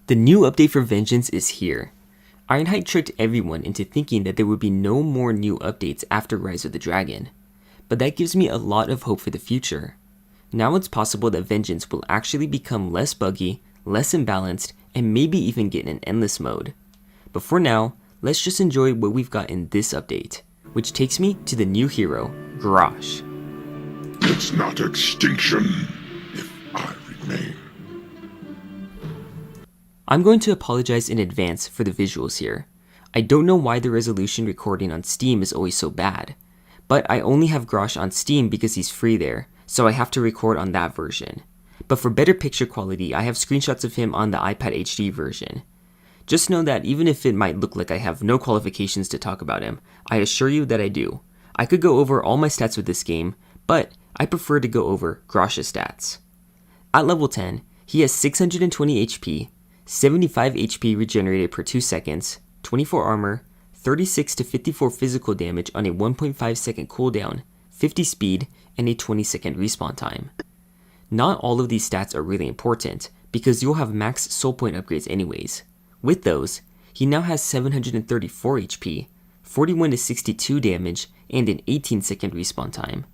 The new update for Vengeance is here. Ironhide tricked everyone into thinking that there would be no more new updates after Rise of the Dragon, but that gives me a lot of hope for the future. Now it's possible that Vengeance will actually become less buggy, less imbalanced, and maybe even get in an endless mode. But for now, let's just enjoy what we've got in this update, which takes me to the new hero, Grosh. It's not extinction if I remain. I'm going to apologize in advance for the visuals here. I don't know why the resolution recording on Steam is always so bad, but I only have Grosh on Steam because he's free there, so I have to record on that version. But for better picture quality, I have screenshots of him on the iPad HD version. Just know that even if it might look like I have no qualifications to talk about him, I assure you that I do. I could go over all my stats with this game, but I prefer to go over Grosh's stats. At level 10, he has 620 HP, 75 HP regenerated per 2 seconds, 24 armor, 36 to 54 physical damage on a 1.5 second cooldown, 50 speed, and a 20 second respawn time. Not all of these stats are really important, because you'll have max soul point upgrades anyways. With those, he now has 734 HP, 41 to 62 damage, and an 18 second respawn time.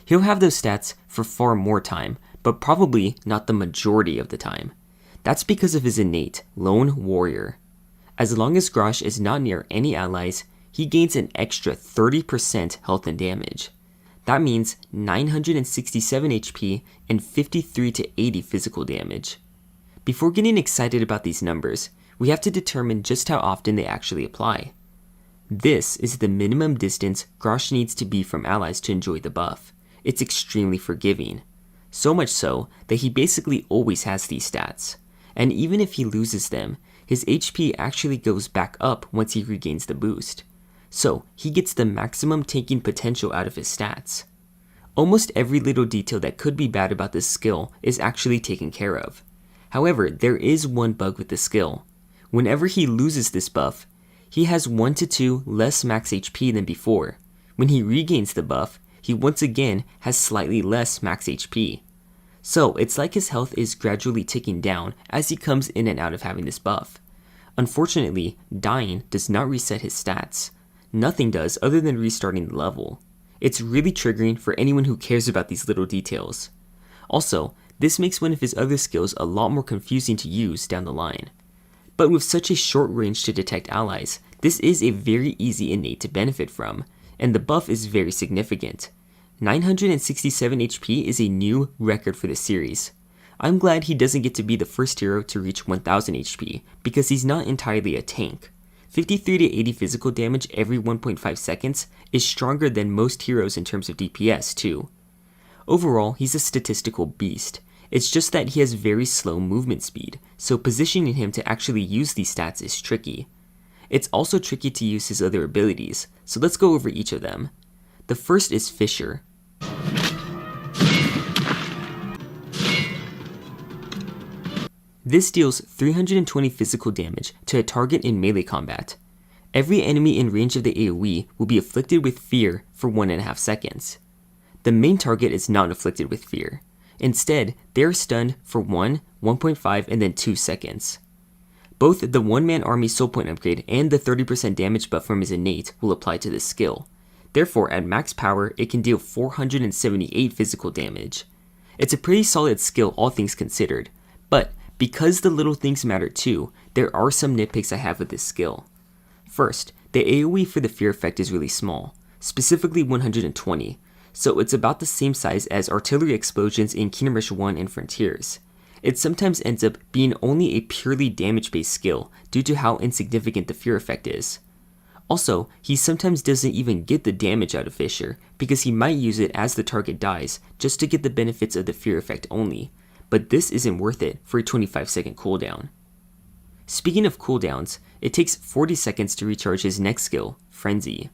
He'll have those stats for far more time, but probably not the majority of the time. That's because of his innate Lone Warrior. As long as Grosh is not near any allies, he gains an extra 30% health and damage. That means 967 HP and 53 to 80 physical damage. Before getting excited about these numbers, we have to determine just how often they actually apply. This is the minimum distance Grosh needs to be from allies to enjoy the buff. It's extremely forgiving. So much so that he basically always has these stats. And even if he loses them, his HP actually goes back up once he regains the boost. So he gets the maximum tanking potential out of his stats. Almost every little detail that could be bad about this skill is actually taken care of. However, there is one bug with the skill. Whenever he loses this buff, he has 1 to 2 less max HP than before. When he regains the buff, he once again has slightly less max HP. So it's like his health is gradually ticking down as he comes in and out of having this buff. Unfortunately, dying does not reset his stats. Nothing does other than restarting the level. It's really triggering for anyone who cares about these little details. Also, this makes one of his other skills a lot more confusing to use down the line. But with such a short range to detect allies, this is a very easy innate to benefit from, and the buff is very significant. 967 HP is a new record for the series. I'm glad he doesn't get to be the first hero to reach 1000 HP, because he's not entirely a tank. 53 to 80 physical damage every 1.5 seconds is stronger than most heroes in terms of DPS too. Overall, he's a statistical beast. It's just that he has very slow movement speed, so positioning him to actually use these stats is tricky. It's also tricky to use his other abilities, so let's go over each of them. The first is Fissure. This deals 320 physical damage to a target in melee combat. Every enemy in range of the AoE will be afflicted with fear for 1.5 seconds. The main target is not afflicted with fear. Instead, they are stunned for 1, 1.5, and then 2 seconds. Both the one-man army soul point upgrade and the 30% damage buff from his innate will apply to this skill. Therefore, at max power, it can deal 478 physical damage. It's a pretty solid skill all things considered, but because the little things matter too, there are some nitpicks I have with this skill. First, the AoE for the fear effect is really small, specifically 120, so it's about the same size as artillery explosions in Kingdom Rush 1 and Frontiers. It sometimes ends up being only a purely damage-based skill due to how insignificant the fear effect is. Also, he sometimes doesn't even get the damage out of Fissure because he might use it as the target dies just to get the benefits of the fear effect only, but this isn't worth it for a 25-second cooldown. Speaking of cooldowns, it takes 40 seconds to recharge his next skill, Frenzy.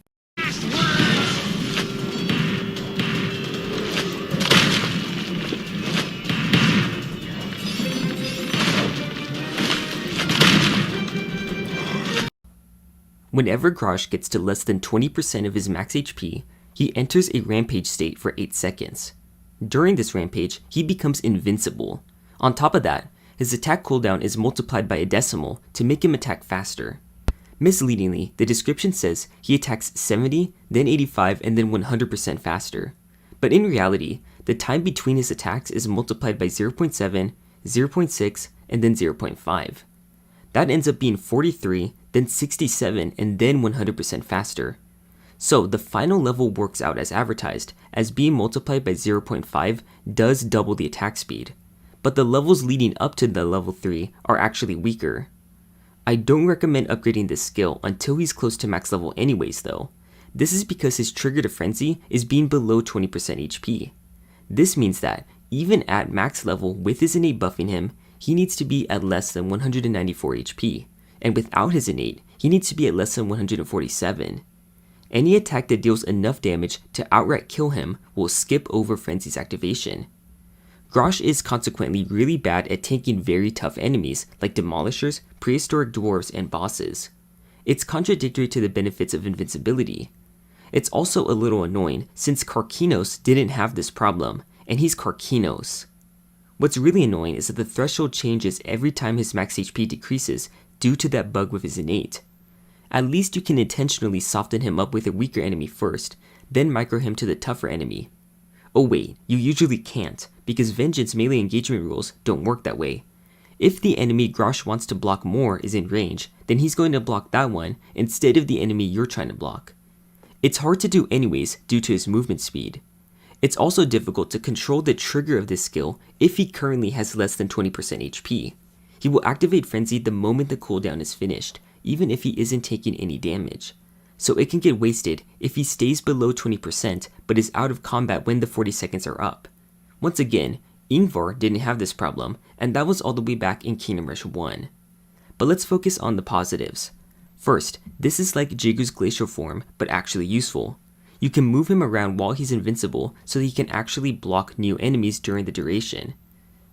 Whenever Grosh gets to less than 20% of his max HP, he enters a rampage state for 8 seconds. During this rampage, he becomes invincible. On top of that, his attack cooldown is multiplied by a decimal to make him attack faster. Misleadingly, the description says he attacks 70, then 85, and then 100% faster. But in reality, the time between his attacks is multiplied by 0.7, 0.6, and then 0.5. That ends up being 43, then 67, and then 100% faster. So the final level works out as advertised, as being multiplied by 0.5 does double the attack speed. But the levels leading up to the level 3 are actually weaker. I don't recommend upgrading this skill until he's close to max level anyways though. This is because his trigger to frenzy is being below 20% HP. This means that, even at max level with his innate buffing him, he needs to be at less than 194 HP, and without his innate, he needs to be at less than 147. Any attack that deals enough damage to outright kill him will skip over Frenzy's activation. Grosh is consequently really bad at tanking very tough enemies like demolishers, prehistoric dwarves, and bosses. It's contradictory to the benefits of invincibility. It's also a little annoying since Karkinos didn't have this problem, and he's Karkinos. What's really annoying is that the threshold changes every time his max HP decreases due to that bug with his innate. At least you can intentionally soften him up with a weaker enemy first, then micro him to the tougher enemy. Oh wait, you usually can't, because Vengeance melee engagement rules don't work that way. If the enemy Grosh wants to block more is in range, then he's going to block that one instead of the enemy you're trying to block. It's hard to do anyways due to his movement speed. It's also difficult to control the trigger of this skill if he currently has less than 20% HP. He will activate Frenzy the moment the cooldown is finished, even if he isn't taking any damage. So it can get wasted if he stays below 20% but is out of combat when the 40 seconds are up. Once again, Ingvar didn't have this problem, and that was all the way back in Kingdom Rush 1. But let's focus on the positives. First, this is like Jigu's glacial form, but actually useful. You can move him around while he's invincible so that he can actually block new enemies during the duration.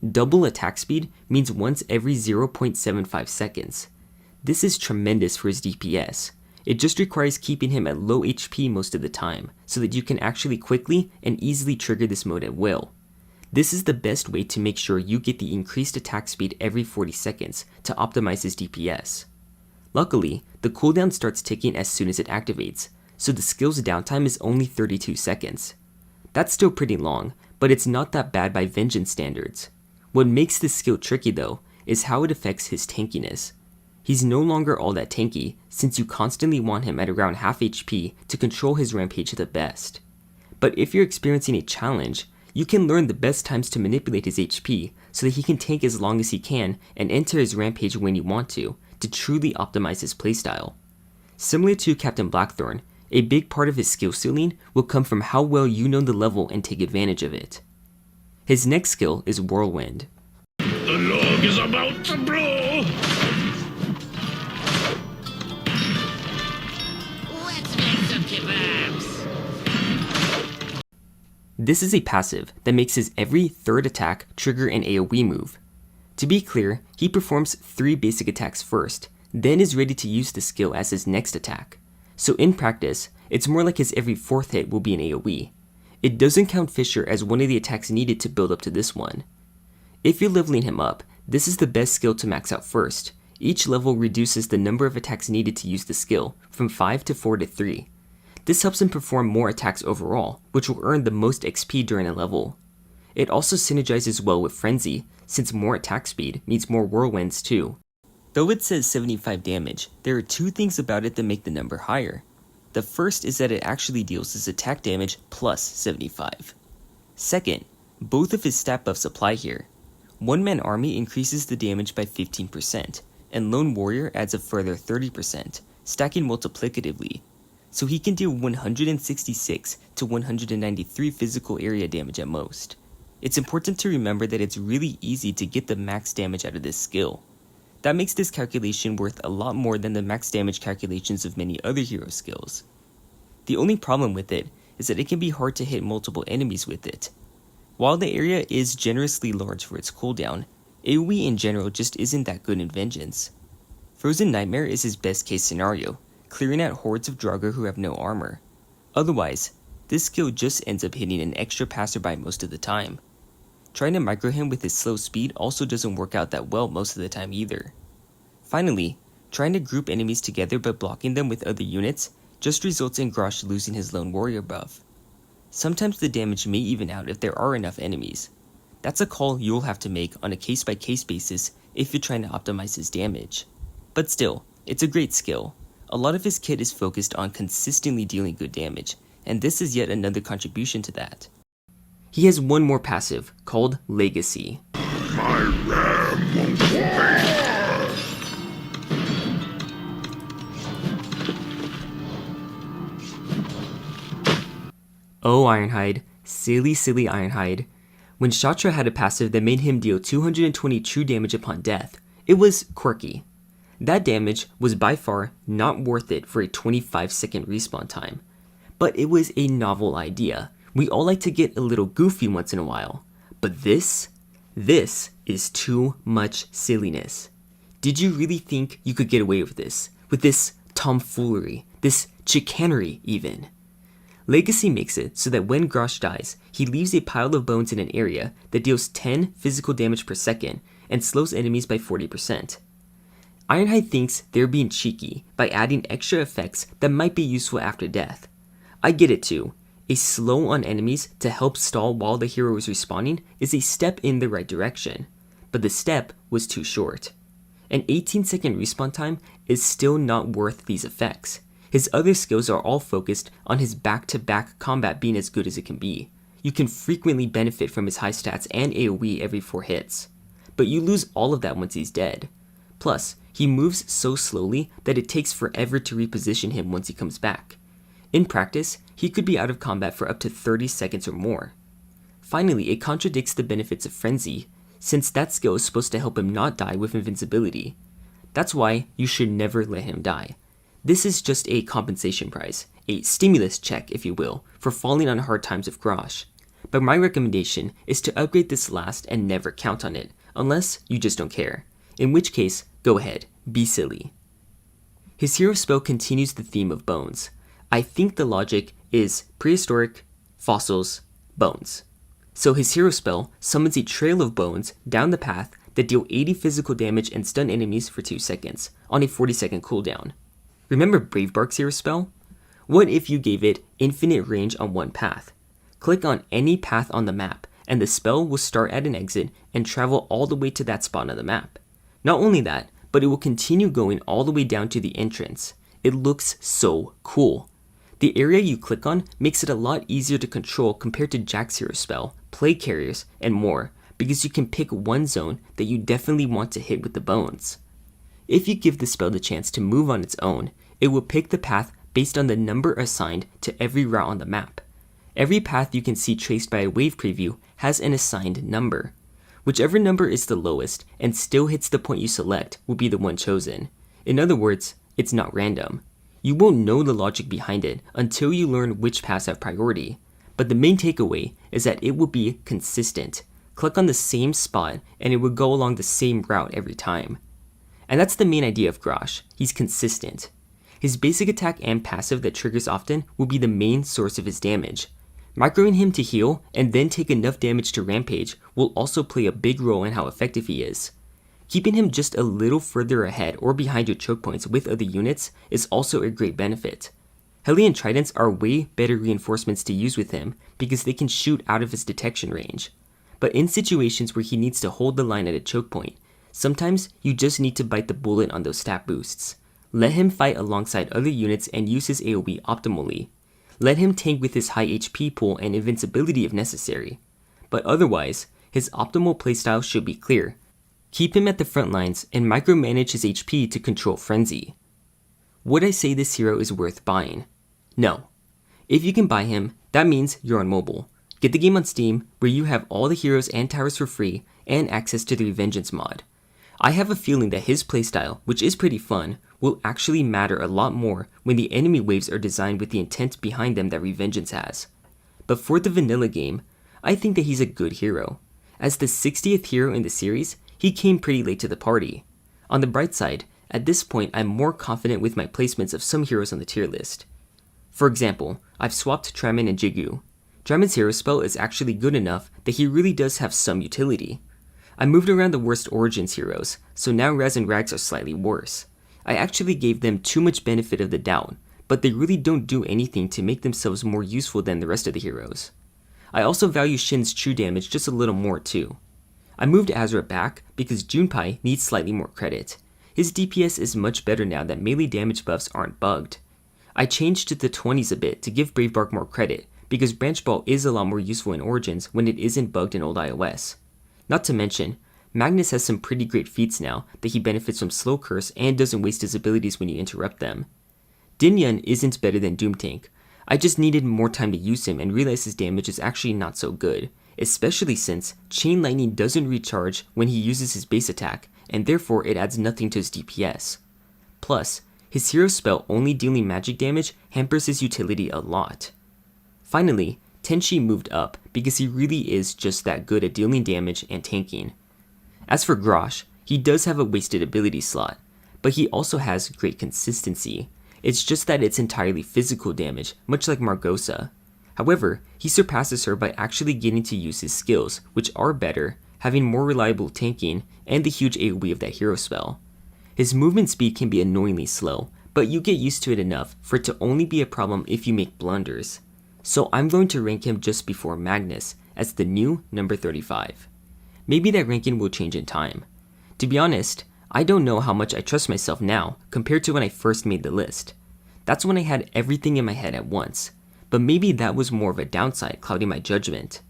Double attack speed means once every 0.75 seconds. This is tremendous for his DPS. It just requires keeping him at low HP most of the time, so that you can actually quickly and easily trigger this mode at will. This is the best way to make sure you get the increased attack speed every 40 seconds to optimize his DPS. Luckily, the cooldown starts ticking as soon as it activates, so the skill's downtime is only 32 seconds. That's still pretty long, but it's not that bad by Vengeance standards. What makes this skill tricky though, is how it affects his tankiness. He's no longer all that tanky, since you constantly want him at around half HP to control his rampage the best. But if you're experiencing a challenge, you can learn the best times to manipulate his HP so that he can tank as long as he can and enter his rampage when you want to truly optimize his playstyle. Similar to Captain Blackthorn, a big part of his skill ceiling will come from how well you know the level and take advantage of it. His next skill is Whirlwind. The log is about to blow! Let's make some kebabs! This is a passive that makes his every third attack trigger an AoE move. To be clear, he performs 3 basic attacks first, then is ready to use the skill as his next attack. So in practice, it's more like his every 4th hit will be an AoE. It doesn't count Fissure as one of the attacks needed to build up to this one. If you're leveling him up, this is the best skill to max out first. Each level reduces the number of attacks needed to use the skill, from 5 to 4 to 3. This helps him perform more attacks overall, which will earn the most XP during a level. It also synergizes well with Frenzy, since more attack speed means more whirlwinds too. Though it says 75 damage, there are 2 things about it that make the number higher. The first is that it actually deals his attack damage plus 75. Second, both of his stat buffs apply here. One-Man Army increases the damage by 15%, and Lone Warrior adds a further 30%, stacking multiplicatively. So he can deal 166 to 193 physical area damage at most. It's important to remember that it's really easy to get the max damage out of this skill. That makes this calculation worth a lot more than the max damage calculations of many other hero skills. The only problem with it is that it can be hard to hit multiple enemies with it. While the area is generously large for its cooldown, AoE in general just isn't that good in Vengeance. Frozen Nightmare is his best case scenario, clearing out hordes of Draugr who have no armor. Otherwise, this skill just ends up hitting an extra passerby most of the time. Trying to micro him with his slow speed also doesn't work out that well most of the time either. Finally, trying to group enemies together by blocking them with other units just results in Grosh losing his lone warrior buff. Sometimes the damage may even out if there are enough enemies. That's a call you'll have to make on a case-by-case basis if you're trying to optimize his damage. But still, it's a great skill. A lot of his kit is focused on consistently dealing good damage, and this is yet another contribution to that. He has one more passive, called Legacy. My ram won't wait. Oh Ironhide, silly Ironhide. When Shatra had a passive that made him deal 220 true damage upon death, it was quirky. That damage was by far not worth it for a 25-second respawn time. But it was a novel idea. We all like to get a little goofy once in a while. But this is too much silliness. Did you really think you could get away with this? With this tomfoolery, this chicanery even? Legacy makes it so that when Grosh dies, he leaves a pile of bones in an area that deals 10 physical damage per second and slows enemies by 40%. Ironhide thinks they're being cheeky by adding extra effects that might be useful after death. I get it too. A slow on enemies to help stall while the hero is respawning is a step in the right direction, but the step was too short. An 18-second respawn time is still not worth these effects. His other skills are all focused on his back-to-back combat being as good as it can be. You can frequently benefit from his high stats and AoE every 4 hits, but you lose all of that once he's dead. Plus, he moves so slowly that it takes forever to reposition him once he comes back. In practice, he could be out of combat for up to 30 seconds or more. Finally, it contradicts the benefits of Frenzy, since that skill is supposed to help him not die with invincibility. That's why you should never let him die. This is just a compensation prize, a stimulus check if you will, for falling on hard times with Grosh. But my recommendation is to upgrade this last and never count on it, unless you just don't care. In which case, go ahead, be silly. His hero spell continues the theme of bones. I think the logic is prehistoric, fossils, bones. So his hero spell summons a trail of bones down the path that deal 80 physical damage and stun enemies for 2 seconds, on a 40-second cooldown. Remember Bravebark's hero spell? What if you gave it infinite range on one path? Click on any path on the map, and the spell will start at an exit and travel all the way to that spot on the map. Not only that, but it will continue going all the way down to the entrance. It looks so cool. The area you click on makes it a lot easier to control compared to Jack's hero spell, plague carriers, and more, because you can pick one zone that you definitely want to hit with the bones. If you give the spell the chance to move on its own, it will pick the path based on the number assigned to every route on the map. Every path you can see traced by a wave preview has an assigned number. Whichever number is the lowest and still hits the point you select will be the one chosen. In other words, it's not random. You won't know the logic behind it until you learn which paths have priority, but the main takeaway is that it will be consistent. Click on the same spot and it will go along the same route every time. And that's the main idea of Grosh, he's consistent. His basic attack and passive that triggers often will be the main source of his damage. Microing him to heal and then take enough damage to rampage will also play a big role in how effective he is. Keeping him just a little further ahead or behind your choke points with other units is also a great benefit. Hellion Tridents are way better reinforcements to use with him because they can shoot out of his detection range. But in situations where he needs to hold the line at a choke point, sometimes you just need to bite the bullet on those stat boosts. Let him fight alongside other units and use his AoE optimally. Let him tank with his high HP pool and invincibility if necessary. But otherwise, his optimal playstyle should be clear. Keep him at the front lines and micromanage his HP to control Frenzy. Would I say this hero is worth buying? No. If you can buy him, that means you're on mobile. Get the game on Steam, where you have all the heroes and towers for free, and access to the Revengeance mod. I have a feeling that his playstyle, which is pretty fun, will actually matter a lot more when the enemy waves are designed with the intent behind them that Revengeance has. But for the vanilla game, I think that he's a good hero. As the 60th hero in the series, he came pretty late to the party. On the bright side, at this point I'm more confident with my placements of some heroes on the tier list. For example, I've swapped Tremin and Jigu. Dramon's hero spell is actually good enough that he really does have some utility. I moved around the worst Origins heroes, so now Raz and Rags are slightly worse. I actually gave them too much benefit of the doubt, but they really don't do anything to make themselves more useful than the rest of the heroes. I also value Shin's true damage just a little more too. I moved Azra back because Junpei needs slightly more credit. His DPS is much better now that melee damage buffs aren't bugged. I changed to the 20s a bit to give Bravebark more credit because Branch Ball is a lot more useful in Origins when it isn't bugged in old iOS. Not to mention, Magnus has some pretty great feats now that he benefits from Slow Curse and doesn't waste his abilities when you interrupt them. Dinyan isn't better than Doomtank. I just needed more time to use him and realized his damage is actually not so good, especially since Chain Lightning doesn't recharge when he uses his base attack, and therefore it adds nothing to his DPS. Plus, his hero spell only dealing magic damage hampers his utility a lot. Finally, Tenshi moved up because he really is just that good at dealing damage and tanking. As for Grosh, he does have a wasted ability slot, but he also has great consistency. It's just that it's entirely physical damage, much like Margosa. However, he surpasses her by actually getting to use his skills, which are better, having more reliable tanking, and the huge AoE of that hero spell. His movement speed can be annoyingly slow, but you get used to it enough for it to only be a problem if you make blunders. So I'm going to rank him just before Magnus, as the new number 35. Maybe that ranking will change in time. To be honest, I don't know how much I trust myself now compared to when I first made the list. That's when I had everything in my head at once, but maybe that was more of a downside clouding my judgment.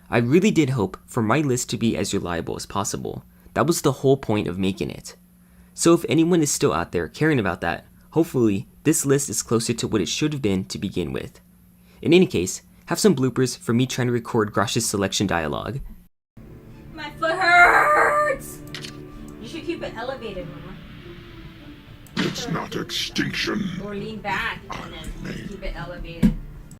I really did hope for my list to be as reliable as possible. That was the whole point of making it. So if anyone is still out there caring about that, hopefully this list is closer to what it should have been to begin with. In any case, have some bloopers for me trying to record Grosh's selection dialogue. My foot hurts! You should keep it elevated, Mama. It's not extinction. Or lean back and then keep it elevated.